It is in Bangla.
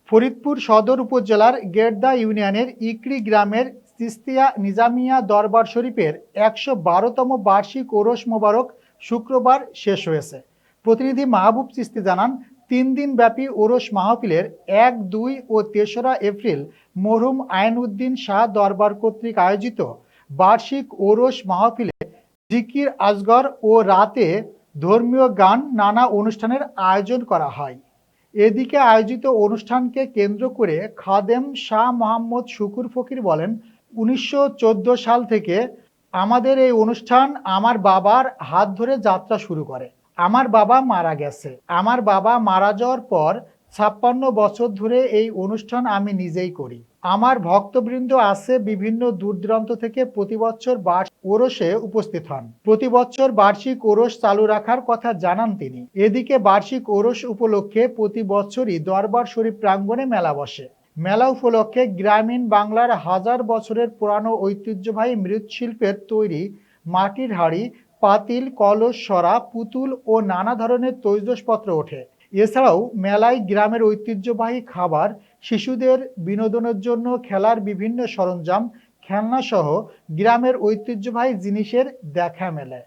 ফরিদপুর সদর উপজেলার গেরদা ইউনিয়নের ইকরি গ্রামের চিস্তিয়া নিজামিয়া দরবার শরীফের ১১২তম বার্ষিক ওরস মোবারক শুক্রবার শেষ হয়েছে। প্রতিনিধি মাহবুব চিস্তি জানান, ৩ দিন ব্যাপী ওরস মাহফিলের ১, ২ ও ৩রা এপ্রিল মরহুম আইনউদ্দিন শাহ দরবার কর্তৃক আয়োজিত বার্ষিক ওরস মাহফিলে জিকির আজগর ও রাতে ধর্মীয় গান নানা অনুষ্ঠানের আয়োজন করা হয়। এদিকে আয়োজিত অনুষ্ঠানকে কেন্দ্র করে খাদেম শাহ মোহাম্মদ শুকুর ফকির বলেন, ১৯১৪ সাল থেকে আমাদের এই অনুষ্ঠান আমার বাবার হাত ধরে যাত্রা শুরু করে। আমার বাবা মারা গেছে। আমার বাবা মারা যাওয়ার পর ৫৬ বছর ধরে এই অনুষ্ঠান আমি নিজেই করি। আমার ভক্তবৃন্দ আছে বিভিন্ন দূর দূরান্ত থেকে প্রতি বছর ওরসে উপস্থিত হন। প্রতি বছর বার্ষিক ওরস চালু রাখার কথা জানান তিনি। এদিকে বার্ষিক ওরস উপলক্ষে প্রতি বছরই দরবার শরীফ প্রাঙ্গণে মেলা বসে। মেলা উপলক্ষে গ্রামীণ বাংলার হাজার বছরের পুরানো ঐতিহ্যবাহী মৃৎশিল্পের তৈরি মাটির হাঁড়ি, পাতিল, কলস, সরা, পুতুল ও নানা ধরনের তৈজসপত্র ওঠে। এছাড়াও মেলায় গ্রামের ঐতিহ্যবাহী খাবার, শিশুদের বিনোদনের জন্য খেলার বিভিন্ন সরঞ্জাম, খেলনা সহ গ্রামের ঐতিহ্যবাহী জিনিসের দেখা মেলে।